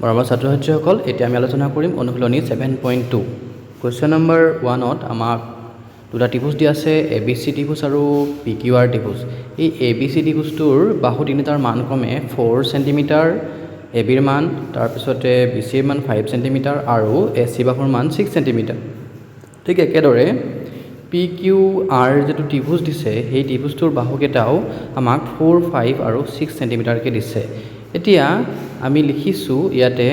মৰমৰ ছাত্ৰ ছাত্ৰীসকল, এতিয়া আমি আলোচনা কৰিম অনুশীলনী 7.2। কুৱেশ্যন নম্বৰ 1ত আমাক দুটা ত্ৰিভুজ দিয়া আছে, ABC ত্ৰিভুজ আৰু PQR ত্ৰিভুজ। এই ABC ত্ৰিভুজটোৰ বাহু তিনিটাৰ মান ক্ৰমে 4 চেণ্টিমিটাৰ, ABৰ মান, তাৰপিছতে BCৰ মান 5 চেণ্টিমিটাৰ আৰু AC বাহুৰ মান 6 চেণ্টিমিটাৰ। ঠিক একেদৰে PQR যিটো ত্ৰিভুজ দিছে, সেই ত্ৰিভুজটোৰ বাহুকেইটাও আমাক 4, 5 আৰু 6 চেণ্টিমিটাৰকৈ দিছে। এতিয়া আমি লিখিছোঁ ইয়াতে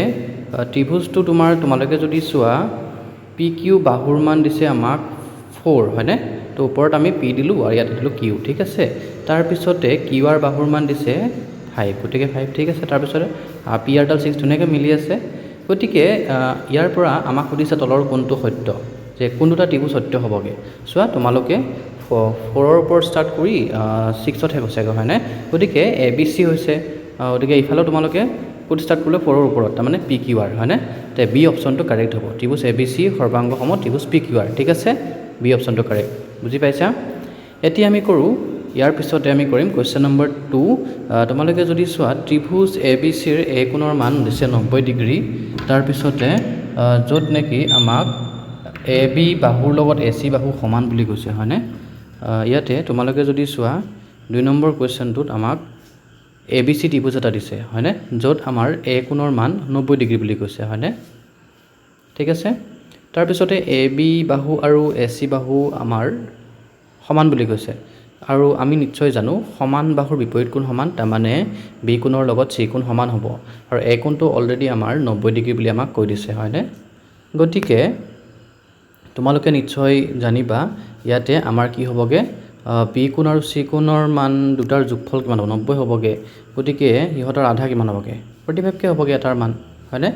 ত্ৰিভুজটো তোমালোকে যদি চোৱা PQ বাহুৰ মান দিছে আমাক 4, হয়নে? তো ওপৰত আমি P দিলোঁ আৰু ইয়াতে দিলোঁ Q, ঠিক আছে। তাৰপিছতে QR বাহুৰ মান দিছে 5, গতিকে 5, ঠিক আছে। তাৰপিছতে PRডাল 6 ধুনীয়াকৈ মিলি আছে। গতিকে ইয়াৰ পৰা আমাক সুধিছে তলৰ কোনটো সত্য, যে কোন দুটা ত্ৰিভুজ সত্য হ'বগৈ। চোৱা তোমালোকে 4ৰ ওপৰত ষ্টাৰ্ট কৰি 6তহে গৈছেগৈ, হয়নে? গতিকে ABC হৈছে, গতিকে ইফালেও তোমালোকে ক'ত ষ্টাৰ্ট কৰিলে 4ৰ ওপৰত, তাৰমানে PQR, হয়নে? তে বি অপশ্যনটো কাৰেক্ট হ'ব। ত্ৰিভুজ ABC সৰ্বাংগ সম ত্ৰিভুজ PQR, ঠিক আছে। বি অপশ্যনটো কাৰেক্ট, বুজি পাইছা? এতিয়া আমি কৰোঁ, ইয়াৰ পিছতে আমি কৰিম কুৱেশ্যন নম্বৰ 2। তোমালোকে যদি চোৱা ত্ৰিভুজ ABCৰ এ কোণৰ মান দিছে 90 ডিগ্ৰী। তাৰপিছতে য'ত নেকি আমাক AB বাহুৰ লগত AC বাহু সমান বুলি কৈছে, হয়নে? ইয়াতে তোমালোকে যদি চোৱা 2 নম্বৰ কুৱেশ্যনটোত আমাক ABC ত্ৰিভুজ এটা দিছে, হয়নে? য'ত আমাৰ এ কোণৰ মান 90 ডিগ্ৰী বুলি কৈছে, হয়নে? ঠিক আছে। তাৰপিছতে AB বাহু আৰু AC বাহু আমাৰ সমান বুলি কৈছে, আৰু আমি নিশ্চয় জানো সমান বাহুৰ বিপৰীত কোণ সমান, তাৰমানে বি কোণৰ লগত চি কোণ সমান হ'ব, আৰু এ কোণটো অলৰেডি আমাৰ 90 ডিগ্ৰী বুলি আমাক কৈ দিছে, হয়নে? গতিকে তোমালোকে নিশ্চয় জানিবা ইয়াতে আমাৰ কি হ'বগৈ, বি কোণ আৰু চি কোণৰ মান দুটাৰ যোগফল কিমান হ'ব, 90 হ'বগৈ। গতিকে সিহঁতৰ আধা কিমান হ'বগৈ, 45কৈ হ'বগৈ এটাৰ মান, হয়নে?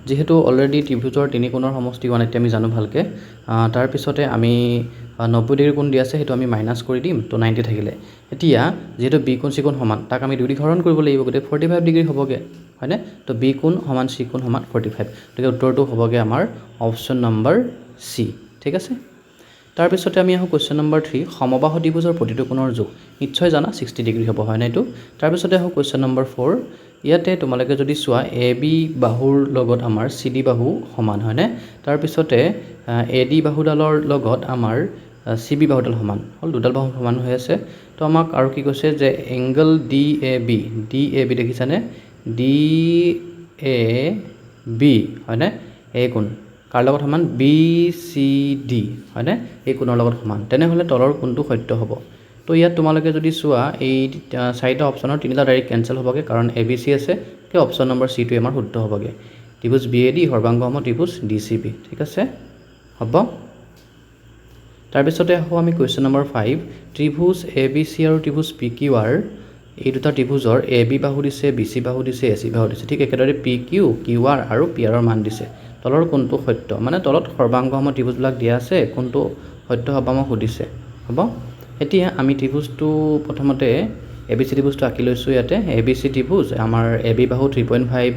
যিহেতু অলৰেডি ত্ৰিভুজৰ তিনি কোণৰ সমষ্টি 180 আমি জানো ভালকৈ। তাৰপিছতে আমি 90 ডিগ্ৰী কোণ দি আছে, সেইটো আমি মাইনাছ কৰি দিম, তো 90 থাকিলে। এতিয়া যিহেতু বি কোণ চি কোণ সমান, তাক আমি 2 দি হৰণ কৰিব লাগিব, গতিকে 45 ডিগ্ৰী হ'বগৈ, হয়নে? তো বি কোণ সমান চি কোণ সমান 45, গতিকে উত্তৰটো হ'বগৈ আমাৰ অপশ্যন নম্বৰ চি, ঠিক আছে। তাৰপিছতে আমি আহোঁ কুৱেশ্যন নম্বৰ 3। সমবাহু ত্ৰিভুজৰ প্ৰতিটো কোণৰ যোগ নিশ্চয় জানা 60 ডিগ্ৰী হ'ব, হয়নে এইটো? তাৰপিছতে আহোঁ কুৱেশ্যন নম্বৰ 4। ইয়াতে তোমালোকে যদি চোৱা AB বাহুৰ লগত আমাৰ CD বাহু সমান, হয়নে? তাৰপিছতে AD বাহুডালৰ লগত আমাৰ CB বাহুডাল সমান হ'ল, দুডাল বাহু সমান হৈ আছে। তো আমাক আৰু কি কৈছে যে এংগল DAB দেখিছানে? DAB, হয়নে? এই কোণ কাৰ লগত সমান? BCD, হয়নে? এই কোণৰ লগত সমান। তেনেহ'লে তলৰ কোণটো সত্য হ'ব। তো ইয়াত তোমালোকে যদি চোৱা এই 4টা অপশ্যনৰ 3টা ডাইৰেক্ট কেঞ্চেল হ'বগৈ, কাৰণ ABC আছে, সেই অপশ্যন নম্বৰ চিটোৱে আমাৰ শুদ্ধ হ'বগৈ। ত্ৰিভুজ BAD সৰ্বাংগ সম ত্ৰিভুজ DCB, ঠিক আছে, হ'ব। তাৰপিছতে আহোঁ আমি কুৱেশ্যন নম্বৰ 5। ত্ৰিভুজ ABC আৰু ত্ৰিভুজ PQR, এই দুটা ত্ৰিভুজৰ AB বাহু দিছে, BC বাহু দিছে, AC বাহু দিছে। ঠিক একেদৰে PQ, QR আৰু PRৰ মান দিছে। তলৰ কোনটো সত্য, মানে তলত সৰ্বাংগ সম ত্ৰিভুজবিলাক দিয়া আছে, কোনটো সত্য হ'ব আমাক সুধিছে, হ'ব। এতিয়া আমি ত্ৰিভুজটো প্ৰথমতে ABC ত্ৰিভুজটো আঁকি লৈছোঁ। ইয়াতে ABC ত্ৰিভুজ আমাৰ AB বাহু 3.5,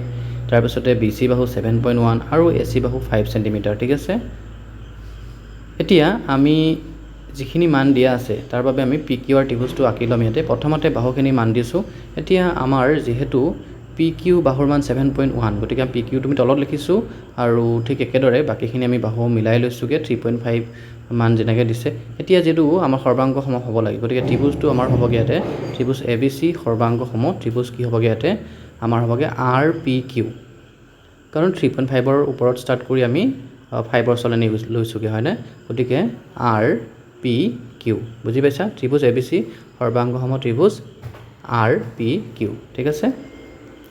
তাৰপিছতে BC বাহু 7.1 আৰু AC বাহু 5 চেণ্টিমিটাৰ, ঠিক আছে। এতিয়া আমি যিখিনি মান দিয়া আছে তাৰ বাবে আমি PQR ত্ৰিভুজটো আঁকি ল'ম। ইয়াতে প্ৰথমতে বাহুখিনি মান দিছোঁ। এতিয়া আমাৰ যিহেতু PQ বাহুৰ মান 7.1, গতিকে আমি PQ তুমি তলত লিখিছোঁ, আৰু ঠিক একেদৰে বাকীখিনি আমি বাহু মিলাই লৈছোঁগৈ 3.5 মান যেনেকৈ দিছে। এতিয়া যিহেতু আমাৰ সৰ্বাংগ সম হ'ব লাগে, গতিকে ত্ৰিভুজটো আমাৰ হ'বগৈ ইয়াতে ত্ৰিভুজ ABC সৰ্বাংগ সম ত্ৰিভুজ কি হ'বগৈ ইয়াতে আমাৰ হ'বগৈ RPQ, কাৰণ 3.5ৰ ওপৰত ষ্টাৰ্ট কৰি আমি 5ৰ ওচৰলৈ লৈছোঁগৈ, হয়নে? গতিকে RPQ, বুজি পাইছা? ত্ৰিভুজ ABC সৰ্বাংগ সম ত্ৰিভুজ RPQ, ঠিক আছে।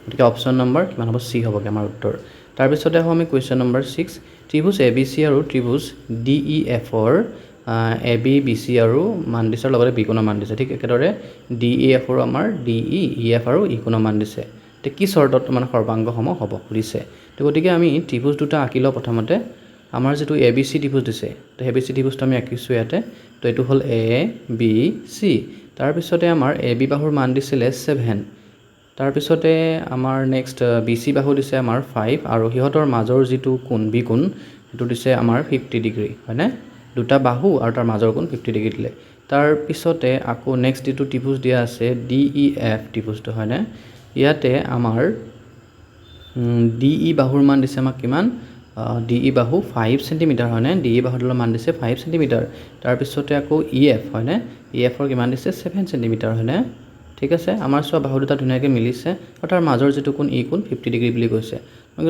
গতিকে অপশ্যন নম্বৰ কিমান হ'ব? চি হ'বগৈ আমাৰ উত্তৰ। তাৰপিছতে আহোঁ আমি কুৱেশ্যন নম্বৰ 6। ত্ৰিভুজ ABC আৰু ত্ৰিভুজ DEFৰ AB BC আৰু মান দিছে, লগতে বি কোণৰ মান দিছে। ঠিক একেদৰে DEFৰো আমাৰ DE, EF আৰু ই কোণৰ মান দিছে। এতিয়া কি চৰ্তত মানে সৰ্বাংগ সম হ'ব সুধিছে। তো গতিকে আমি ত্ৰিভুজ দুটা আঁকি লওঁ প্ৰথমতে। আমাৰ যিটো ABC ত্ৰিভুজ দিছে, তো ABC ত্ৰিভুজটো আমি আঁকিছোঁ ইয়াতে। তো এইটো হ'ল ABC। তাৰপিছতে আমাৰ AB বাহুৰ মান দিছিলে 7, তাৰপিছতে আমাৰ নেক্সট BC বাহু দিছে আমাৰ 5, আৰু সিহঁতৰ মাজৰ যিটো কোণ বি কোণ সেইটো দিছে আমাৰ 50 ডিগ্ৰী, হয়নে? দুটা বাহু আৰু তাৰ মাজৰ কোণ 50 ডিগ্ৰী দিলে। তাৰপিছতে আকৌ নেক্সট যিটো ত্ৰিভুজ দিয়া আছে DEF ত্ৰিভুজটো, হয়নে? ইয়াতে আমাৰ ডি ই বাহুৰ মান দিছে আমাক কিমান ডি ই বাহু 5 চেণ্টিমিটাৰ হয়নে ডি ই বাহুডালৰ মান দিছে 5 চেণ্টিমিটাৰ তাৰপিছতে আকৌ ই এফ হয়নে ই এফৰ কিমান দিছে 7 চেণ্টিমিটাৰ হয়নে ঠিক আছে আমাৰ চোৱা বাহু দুটা ধুনীয়াকৈ মিলিছে আৰু তাৰ মাজৰ যিটো কোণ ই কোণ 50 ডিগ্ৰী বুলি কৈছে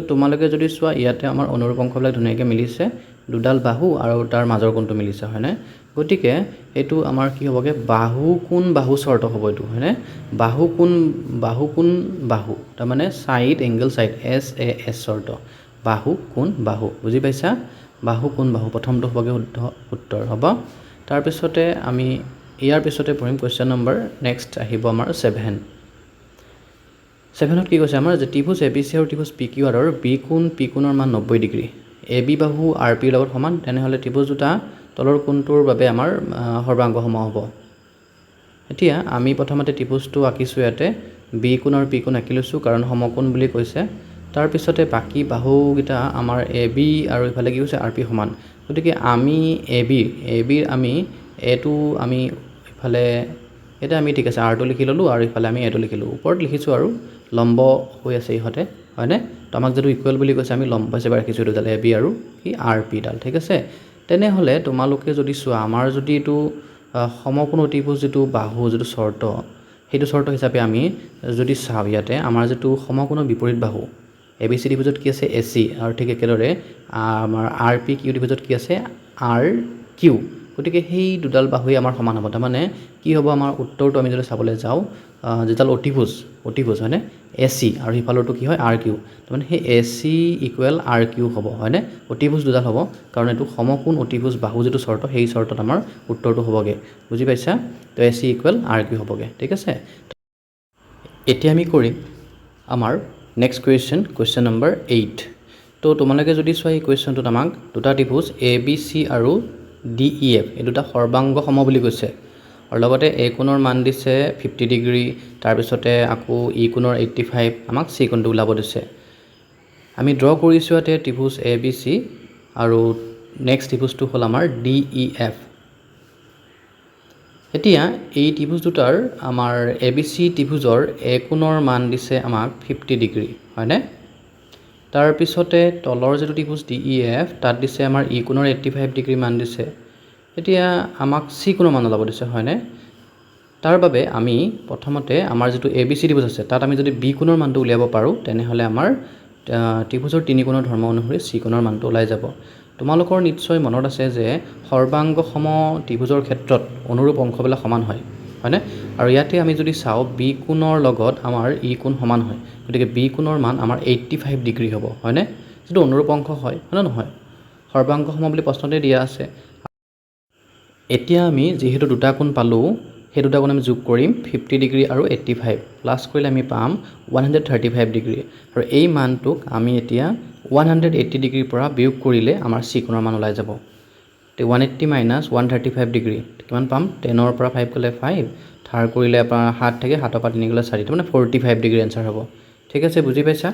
তোমালোকে যদি চোৱা ইয়াতে আমাৰ অনুৰূপ অংশবিলাক ধুনীয়াকৈ মিলিছে দুডাল বাহু আৰু তাৰ মাজৰ কোণটো মিলিছে হয়নে গতিকে এইটো আমাৰ কি হ'বগে বাহু কোণ বাহু চৰ্ত হ'ব এইটো হয়নে বাহু কোণ বাহু তাৰ মানে side angle side S A S চৰ্ত বাহু কোণ বাহু বুজি পাইছা বাহু কোণ বাহু প্ৰথমটো হ'বগে শুদ্ধ উত্তৰ হ'ব তাৰপিছতে আমি ইয়াৰ পিছতে পঢ়িম কোৱেশ্চন নম্বৰ নেক্সট আহিব আমাৰ 7ত কি কৈছে আমাৰ যে ত্ৰিভুজ এবিচি আৰু ত্ৰিভুজ পিকিউআৰৰ বি কোণ পি কোণৰ মান 90 ডিগ্ৰী এ বি বাহু আৰ পিৰ লগত সমান তেনেহ'লে ত্ৰিভুজ দুটা তলৰ কোণটোৰ বাবে আমাৰ সৰ্বাংগ সম হ'ব এতিয়া আমি প্ৰথমতে ত্ৰিভুজটো আঁকিছোঁ ইয়াতে বি কোণ আৰু পি কোণ আঁকি লৈছোঁ কাৰণ সমকোণ বুলি কৈছে তাৰপিছতে বাকী বাহুকেইটা আমাৰ এ বি আৰু ইফালে কি হৈছে আৰ পি সমান গতিকে আমি এ বিৰ আমি এটো আমি ইফালে এটা আমি ঠিক আছে আৰটো লিখি ল'লোঁ আৰু ইফালে আমি এটো লিখিলোঁ ওপৰত লিখিছোঁ আৰু লম্ব হৈ আছে ইহঁতে হয়নে তো আমাক যদি ইকুৱেল বুলি কৈছে আমি লম্ব হিচাপে ৰাখিছোঁ দুডাল এ বি আৰু কি আৰ পি ডাল ঠিক আছে তেনেহ'লে তোমালোকে যদি চোৱা আমাৰ যদি এইটো সমকোণ ত্ৰিভুজ যিটো বাহু যিটো চৰ্ত সেইটো চৰ্ত হিচাপে আমি যদি চাওঁ ইয়াতে আমাৰ যিটো সমকোণৰ বিপৰীত বাহু এ বি চি ত্ৰিভুজত কি আছে এ চি আৰু ঠিক একেদৰে আমাৰ আৰ পি কিউ ত্ৰিভুজত কি আছে আৰ কিউ গতিকে সেই দুডাল বাহুৱে আমাৰ সমান হ'ব তাৰমানে কি হ'ব আমাৰ উত্তৰটো আমি যদি চাবলৈ যাওঁ যিডাল অতিভুজ হয়নে এ চি আৰু সিফালৰটো কি হয় আৰ কিউ তাৰমানে সেই এ চি ইকুৱেল আৰ কিউ হ'ব হয়নে অতিভুজ দুডাল হ'ব কাৰণ এইটো সমকোণ অতিভুজ বাহু যিটো চৰ্ত সেই চৰ্তত আমাৰ উত্তৰটো হ'বগৈ বুজি পাইছা তো এ চি ইকুৱেল আৰ কিউ হ'বগৈ ঠিক আছে এতিয়া আমি কৰিম আমাৰ নেক্সট কুৱেশ্যন নম্বৰ 8 তো তোমালোকে যদি চোৱা এই কুৱেশ্যনটোত আমাক দুটা ত্ৰিভুজ এ বি চি আৰু ডি ই এফ এই দুটা সৰ্বাংগ সম বুলি কৈছে আৰু লগতে এ কোণৰ মান দিছে 50 ডিগ্ৰী তাৰপিছতে আকৌ ই কোণৰ 85 আমাক চি কোণটো ওলাব দিছে আমি ড্ৰ কৰিছোঁ ইয়াতে ত্ৰিভুজ এ বি চি আৰু নেক্সট ত্ৰিভুজটো হ'ল আমাৰ ডি ই এফ এতিয়া এই ত্ৰিভুজ দুটাৰ আমাৰ এ বি চি ত্ৰিভুজৰ এ কোণৰ মান দিছে আমাক 50 ডিগ্ৰী হয়নে তাৰপিছতে তলৰ যিটো ত্ৰিভুজ ডি ই এফ তাত দিছে আমাৰ ই কোণৰ 85 ডিগ্ৰী মান দিছে এতিয়া আমাক চি কোণৰ মান ওলাব দিছে হয়নে তাৰ বাবে আমি প্ৰথমতে আমাৰ যিটো এ বি চি ত্ৰিভুজ আছে তাত আমি যদি বি কোণৰ মানটো উলিয়াব পাৰোঁ তেনেহ'লে আমাৰ ত্ৰিভুজৰ তিনি কোণৰ ধৰ্ম অনুসৰি চি কোণৰ মানটো ওলাই যাব তোমালোকৰ নিশ্চয় মনত আছে যে সৰ্বাংগ সম ত্ৰিভুজৰ ক্ষেত্ৰত অনুৰূপ অংশবিলাক সমান হয়নে আৰু ইয়াতে আমি যদি চাওঁ বি কোণৰ লগত আমাৰ ই কোণ সমান হয় গতিকে বি কোণৰ মান আমাৰ 85 ডিগ্ৰী হ'ব হয়নে যিটো অনুৰূপ অংশ হয় নহয় সৰ্বাংগ সম বুলি প্ৰশ্নতে দিয়া আছে এতিয়া আমি যিহেতু দুটা কোণ পালোঁ সেই দুটা কোণ আমি যোগ কৰিম 50 ডিগ্ৰী আৰু 85 প্লাছ কৰিলে আমি পাম 135 ডিগ্ৰী আৰু এই মানটোক আমি এতিয়া 180 ডিগ্ৰীৰ পৰা বিয়োগ কৰিলে আমাৰ চি কোণৰ মান ওলাই যাব তো 180 মাইনাছ 135 ডিগ্ৰী কিমান পাম 10ৰ পৰা 5 গ'লে 5 থাৰ কৰিলে আপোনাৰ 7 থাকে 7ৰ পৰা 3 গ'লে 4 তাৰমানে 45 ডিগ্ৰী এনচাৰ হ'ব ঠিক আছে বুজি পাইছা